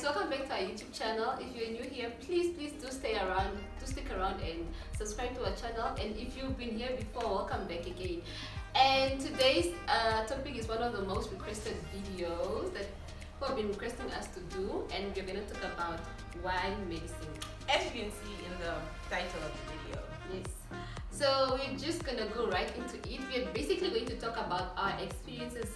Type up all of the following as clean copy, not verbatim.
welcome back to our YouTube channel. If you're new here, please do stick around and subscribe to our channel. And if you've been here before, welcome back again. And today's topic is one of the most requested videos that people have been requesting us to do, and we're going to talk about why medicine. As you can see in the title of the video. Yes. So we're just gonna go right into it. We're basically going to talk about our experiences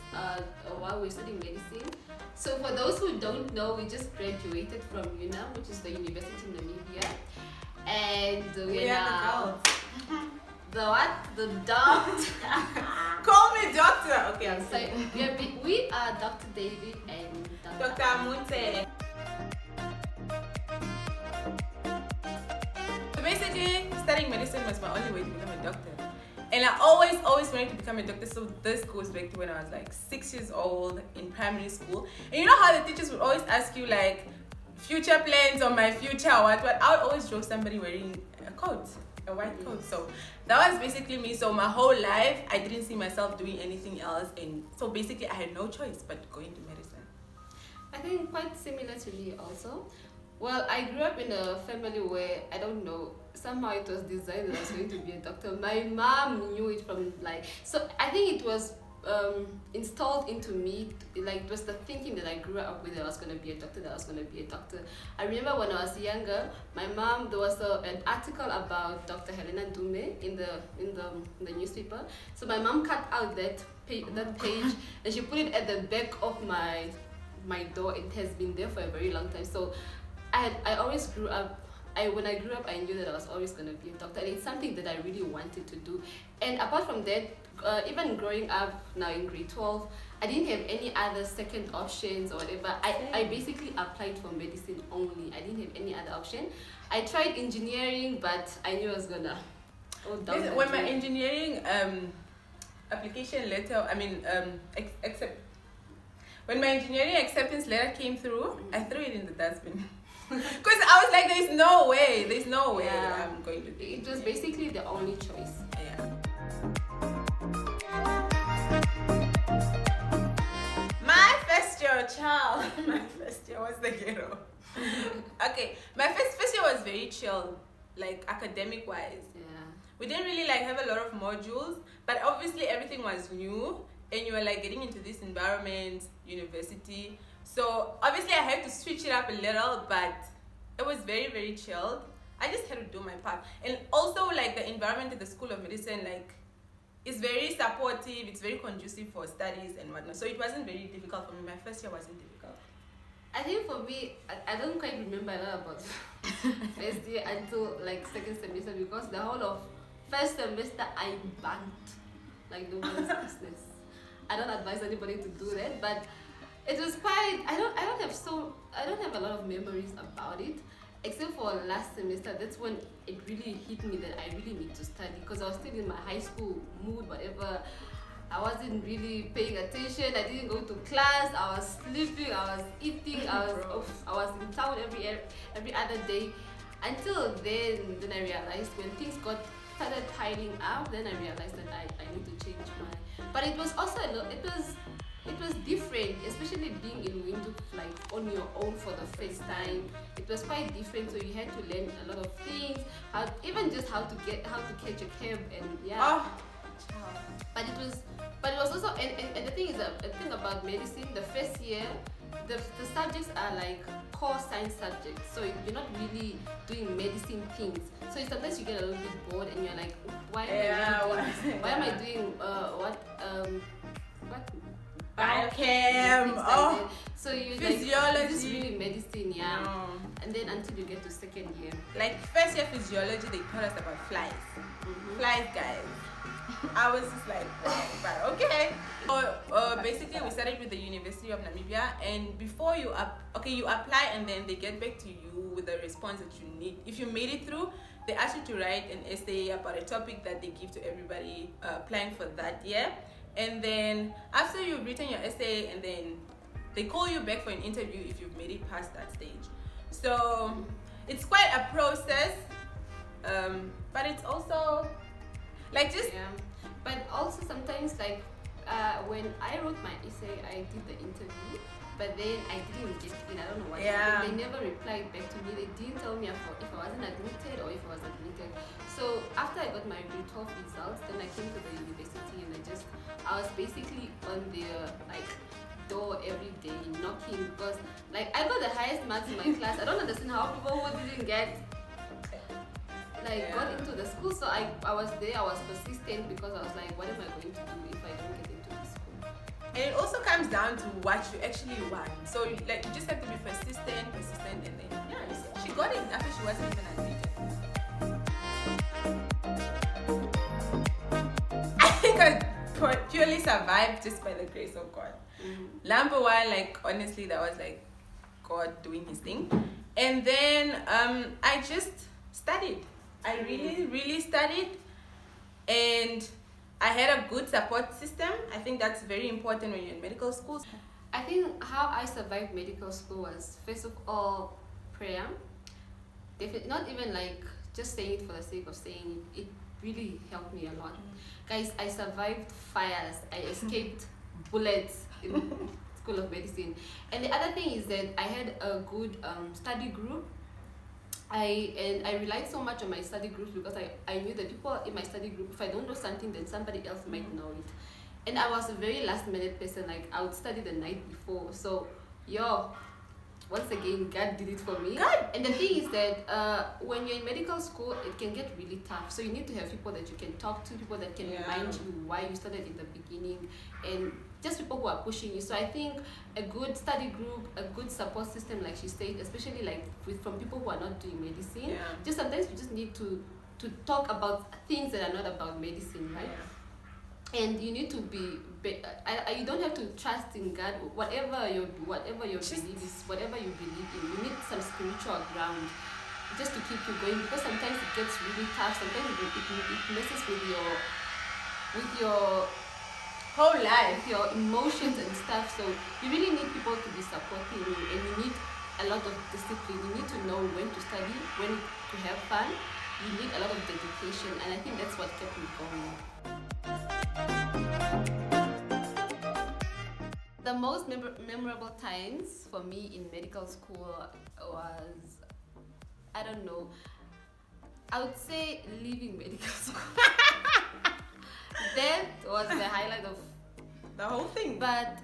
while we're studying medicine. So for those who don't know, we just graduated from UNAM, which is the University in Namibia, and we are now the what? The doctor. Call me doctor. Okay, I'm sorry. We are Dr. David and Dr. Amutse. So basically, studying medicine was my only way to become a doctor. And I always wanted to become a doctor. So this goes back to when I was like 6 years old in primary school. And you know how the teachers would always ask you like future plans or my future or what? I would always draw somebody wearing a coat, a white coat. So that was basically me. So my whole life, I didn't see myself doing anything else. And so basically, I had no choice but go into medicine. I think quite similar to me also. Well, I grew up in a family where, I don't know, somehow it was designed that I was going to be a doctor. My mom knew it from so I think it was installed into me, it was the thinking that I grew up with that I was going to be a doctor, I remember when I was younger, my mom, there was an article about Dr. Helena in the newspaper. So my mom cut out that page and she put it at the back of my door. It has been there for a very long time. So I always grew up, when I grew up, I knew that I was always going to be a doctor, and it's something that I really wanted to do. And apart from that, even growing up now in grade 12, I didn't have any other second options or whatever. I basically applied for medicine only. I didn't have any other option. I tried engineering, but I knew I was gonna when my engineering application letter, when my engineering acceptance letter came through, I threw it in the dustbin. Because I was like, there's no way I'm going to do it. It was basically the only choice. Yeah. My first year, child. My first year was the ghetto. Okay, my first year was very chill, like academic wise. Yeah. We didn't really have a lot of modules, but obviously everything was new, and you were getting into this environment, university. So obviously I had to switch it up a little, but it was very, very chilled. I just had to do my part. And also the environment at the School of Medicine is very supportive, it's very conducive for studies and whatnot. So it wasn't very difficult for me. My first year wasn't difficult. I think for me, I don't quite remember a lot about first year until second semester, because the whole of first semester I bunked like nobody's business. I don't advise anybody to do that, but it was quite, I don't have a lot of memories about it, except for last semester. That's when it really hit me that I really need to study, because I was still in my high school mood, whatever. I wasn't really paying attention. I didn't go to class. I was sleeping. I was eating. I was in town every other day. Until then I realized when things started piling up, then I realized that I need to change my. But it was also it was different, especially being in Windhoek, on your own for the first time. It was quite different, so you had to learn a lot of things, how to catch a cab, and yeah. But it was also, and the thing is, the thing about medicine, the first year, the subjects are core science subjects, so you're not really doing medicine things. So sometimes you get a little bit bored, and you're like, why am I doing biochem, so you physiology. This is really medicine, yeah. No. And then until you get to second year, first year physiology, they taught us about flies. Flies, guys. I was just wow, but okay. So basically, we started with the University of Namibia, and before you apply, and then they get back to you with the response that you need. If you made it through, they ask you to write an essay about a topic that they give to everybody applying for that year. And then after you've written your essay, and then they call you back for an interview if you've made it past that stage. So it's quite a process, but it's also but also sometimes when I wrote my essay, I did the interview, but then I didn't get in. I don't know why. Yeah. They never replied back to me. They didn't tell me if I wasn't admitted or if I was admitted. So after I got my grade 12 results, then I came to the university and I was basically on their like door every day knocking because like I got the highest marks in my class. I don't understand how people who didn't get got into the school. So I was there. I was persistent because I was like, what am I going to do if I don't get into the school? And it also comes down to what you actually want. So you just have to be persistent, and then you see, she got it after she wasn't even admitted. I think I purely survived just by the grace of God. Number one, honestly, that was God doing His thing. And then I just studied. I really, really studied, and I had a good support system. I think that's very important when you're in medical school. I think how I survived medical school was, first of all, prayer. Not even just saying it for the sake of saying it. It really helped me a lot. Guys, I survived fires. I escaped bullets in School of Medicine. And the other thing is that I had a good study group. I relied so much on my study group because I knew that people in my study group, if I don't know something, then somebody else might know it. And I was a very last minute person. I would study the night before. So, once again, God did it for me. God. And the thing is that when you're in medical school, it can get really tough. So you need to have people that you can talk to, people that can remind you why you started in the beginning, and just people who are pushing you. So I think a good study group, a good support system, like she said, especially from people who are not doing medicine. Just sometimes you just need to talk about things that are not about medicine, right? And you need to be you don't have to trust in God, whatever your belief is, whatever you believe in. You need some spiritual ground just to keep you going, because sometimes it gets really tough. Sometimes it messes with your whole life, with your emotions and stuff. So you really need people to be supporting you, and you need a lot of discipline. You need to know when to study, when to have fun. You need a lot of dedication, and I think that's what kept me going. The most memorable times for me in medical school was, I don't know, I would say leaving medical school. That was the highlight of the whole thing. But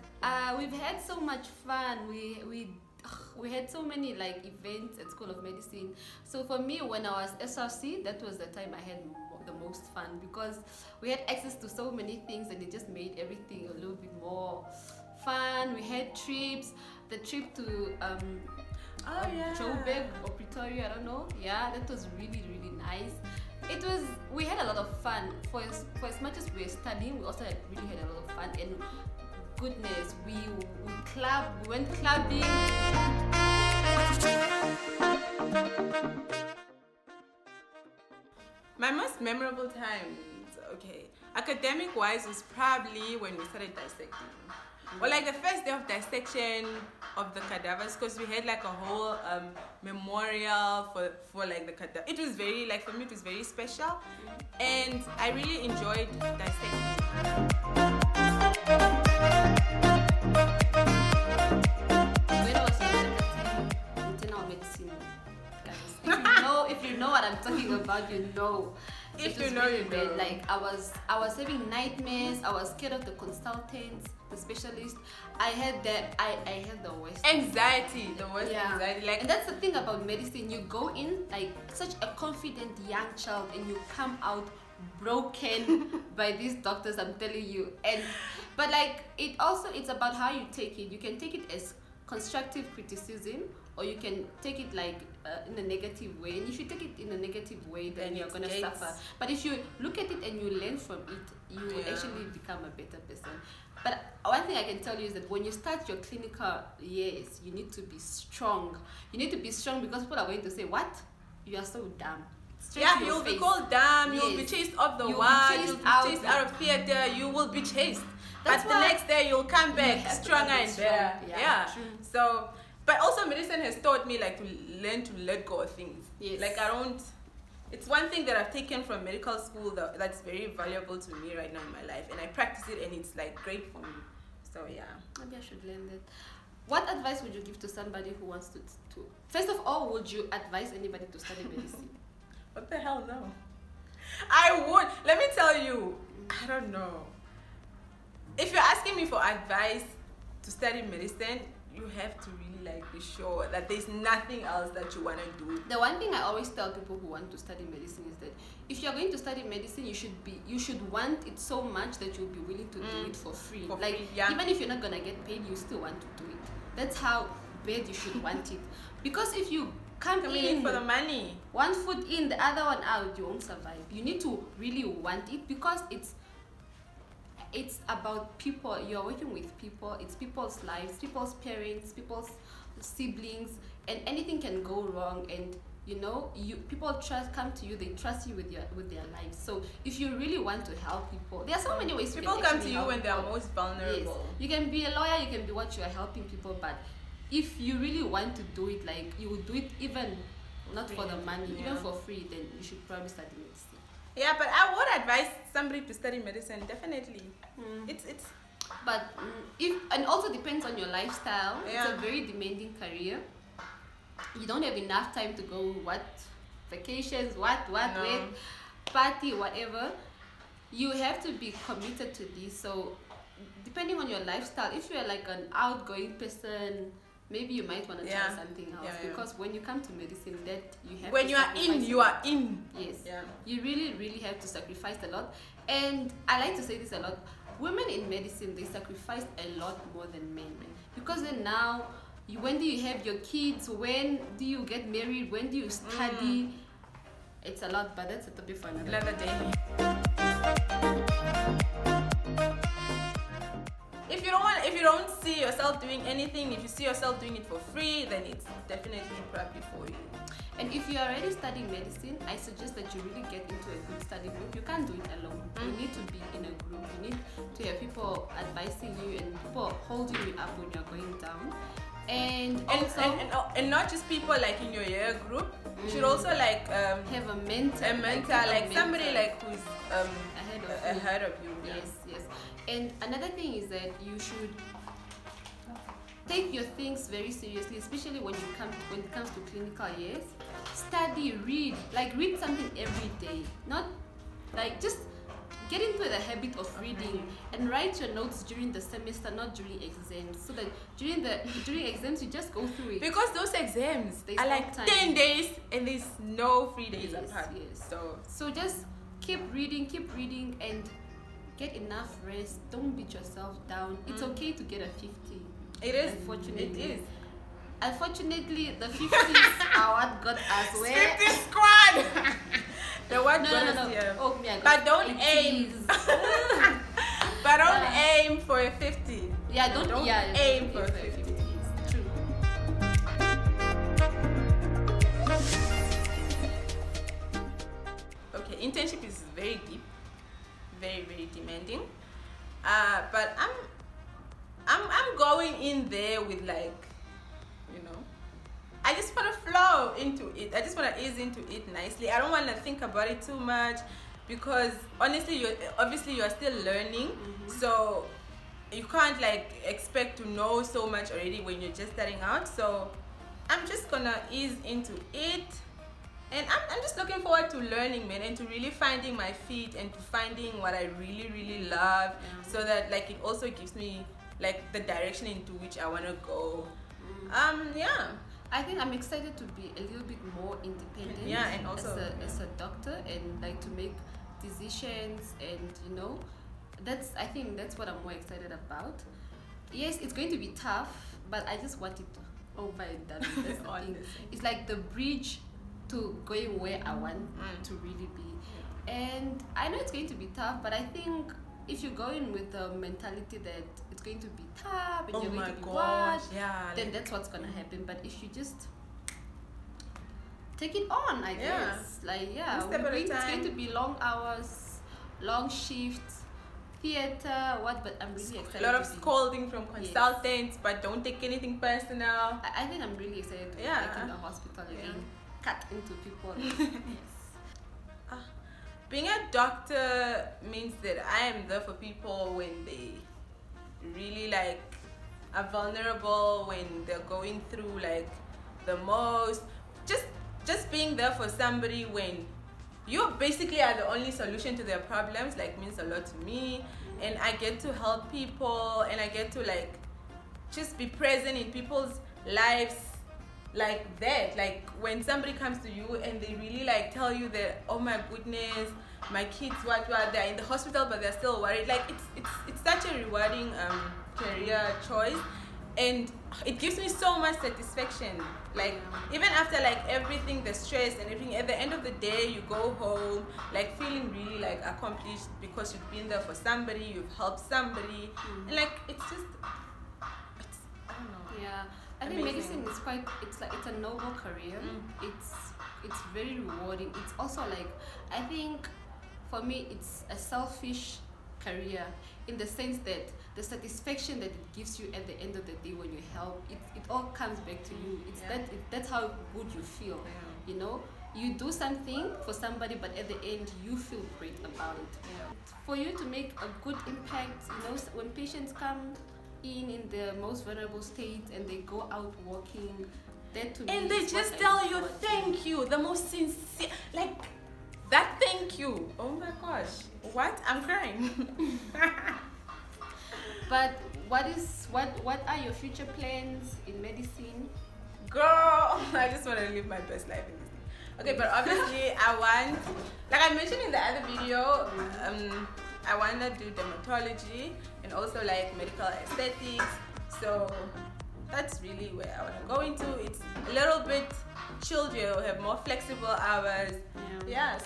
we've had so much fun. We had so many events at School of Medicine. So for me, when I was SRC, that was the time I had the most fun, because we had access to so many things, and it just made everything a little bit more fun. We had trips. The trip to Joburg or Pretoria, I don't know. Yeah, that was really, really nice. We had a lot of fun. For as much as we were studying, we also really had a lot of fun. And goodness, we went clubbing. My most memorable times, academic wise, was probably when we started dissecting. Or the first day of dissection of the cadavers, because we had a whole memorial for the cadaver. It was very, for me, it was very special, and I really enjoyed dissecting. When I was in internal medicine, guys, if you know what I'm talking about, you know. If you know, you know. I was having nightmares. I was scared of the consultants, the specialist. I had the worst anxiety. Anxiety. And that's the thing about medicine. You go in such a confident young child, and you come out broken by these doctors. I'm telling you. But it's about how you take it. You can take it as constructive criticism, or you can take it in a negative way. And if you take it in a negative way, then you're gonna suffer. But if you look at it and you learn from it, you will actually become a better person. But one thing I can tell you is that when you start your clinical years, you need to be strong. You need to be strong, because people are going to say, "What? You are so dumb." You'll be called dumb. Yes. You'll be chased off the ward. You'll be chased out of theater. You will be chased. But the next day you'll come back stronger and better. Yeah. True. So, but also medicine has taught me to learn to let go of things. Yes. It's one thing that I've taken from medical school that's very valuable to me right now in my life, and I practice it, and it's great for me. So yeah. Maybe I should learn that. What advice would you give to somebody who wants to first of all, would you advise anybody to study medicine? What the hell, no. I would. Let me tell you, I don't know. If you're asking me for advice to study medicine, you have to really like be sure that there's nothing else that you want to do. The one thing I always tell people who want to study medicine is that if you're going to study medicine, you should want it so much that you'll be willing to do it for free. Even if you're not gonna get paid, you still want to do it. That's how bad you should want it. Because if you come in for the money, one foot in, the other one out, you won't survive. You need to really want it because it's about people. You're working with people. It's people's lives, people's parents, people's siblings, and anything can go wrong. And people come to you. They trust you with their lives. So if you really want to help people, there are so many ways. People come to you when they are most vulnerable. Yes. You can be a lawyer. You can be what you are helping people, but if you really want to do it, like you would do it even not for the money, even for free, then you should probably study medicine. Yeah, but I would advise somebody to study medicine, definitely. It's but and also depends on your lifestyle. It's a very demanding career. You don't have enough time to go vacations, where, party, whatever. You have to be committed to this. So depending on your lifestyle, if you're like an outgoing person, maybe you might want to try something else, because when you come to medicine, that you have when you are in. Yes. Yeah. You really, really have to sacrifice a lot. And I like to say this a lot. Women in medicine, they sacrifice a lot more than men. Because then now, when do you have your kids? When do you get married? When do you study? It's a lot, but that's a topic for another day. If you don't see yourself doing anything, if you see yourself doing it for free, then it's definitely probably for you. And if you're already studying medicine, I suggest that you really get into a good study group. You can't do it alone. You need to be in a group. You need to have people advising you and people holding you up when you're going down. And not just people like in your year group. You should also like have a mentor, like somebody like who's ahead of you. Yes. And another thing is that you should take your things very seriously, especially when it comes to clinical years. Study, read something every day. Not like just get into the habit of reading and write your notes during the semester, not during exams. So that during exams you just go through it. Because those exams are like 10 days and there's no free days apart. Yes. So just keep reading and get enough rest. Don't beat yourself down. It's okay to get a 50. It is. Unfortunately, the 50s are what got us where. 50 squad. The what got us here. Oh, but don't aim. But don't aim for a 50. Yeah, don't aim for a 50. It's true. Okay, internship is very deep, very, very demanding. But I'm going in there with I just want to flow into it. I just want to ease into it nicely. I don't want to think about it too much because honestly, you're still learning. So you can't expect to know so much already when you're just starting out. So I'm just gonna ease into it. And I'm just looking forward to learning, man, and to really finding my feet and to finding what I really, really love, so that it also gives me the direction into which I want to go. I think I'm excited to be a little bit more independent. Yeah, and also as a doctor and to make decisions and I think that's what I'm more excited about. Yes, it's going to be tough, but I just want it over and done. That's the thing. It's like the bridge to going where I want to really be. And I know it's going to be tough, but I think if you go in with the mentality that it's going to be tough and you're going to be washed, then that's what's going to happen. But if you just take it on, I guess. It's going to be long hours, long shifts, theater, but I'm really excited. A lot of scolding from consultants, but don't take anything personal. I think I'm really excited to be back in the hospital again. Cut into people. Being a doctor means that I am there for people when they really are vulnerable, when they're going through like the most. Just being there for somebody when you basically are the only solution to their problems, like, means a lot to me. And I get to help people, and I get to like just be present in people's lives like that. Like when somebody comes to you and they really like tell you that, oh my goodness, my kids they're in the hospital but they're still worried. Like it's such a rewarding career choice, and it gives me so much satisfaction. Like even after like everything, the stress and everything, at the end of the day you go home like feeling really like accomplished because you've been there for somebody, you've helped somebody. And like it's I don't know. Yeah, I think medicine is it's a noble career. It's very rewarding. It's also like, I think for me it's a selfish career, in the sense that the satisfaction that it gives you at the end of the day when you help, it all comes back to you. It's that's how good you feel. You know, you do something for somebody, but at the end you feel great about it. For you to make a good impact, you know, when patients come in the most vulnerable state and they go out walking, that to me, and they just tell you thank you, the most sincere, like that thank you. Oh my gosh, what? I'm crying. But what are your future plans in medicine? Girl, I just want to live my best life in this thing. Okay, but obviously I want, like I mentioned in the other video, I want to do dermatology and also like medical aesthetics. So that's really where I want to go into. It's a little bit chilled, you have more flexible hours.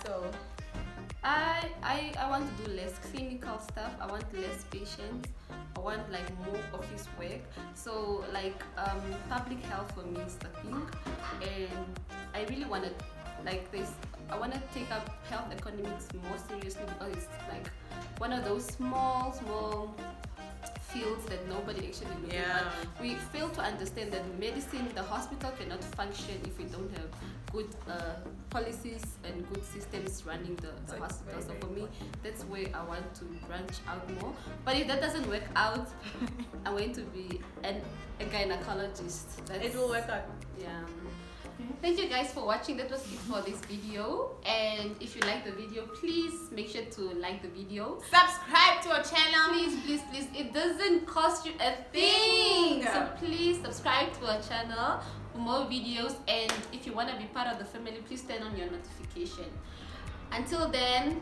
So I want to do less clinical stuff. I want less patients. I want like more office work. So like public health for me is the thing, and I really want to like this. I want to take up health economics more seriously, because it's like one of those small fields that nobody actually looks at. We fail to understand that medicine, the hospital cannot function if we don't have good policies and good systems running the hospital. So for me, that's where I want to branch out more. But if that doesn't work out, I'm going to be a gynecologist. It will work out. Yeah. Thank you guys for watching. That was it for this video, and if you like the video, please make sure to like the video, subscribe to our channel, please. It doesn't cost you a thing, so please subscribe to our channel for more videos. And if you want to be part of the family, please turn on your notification. Until then,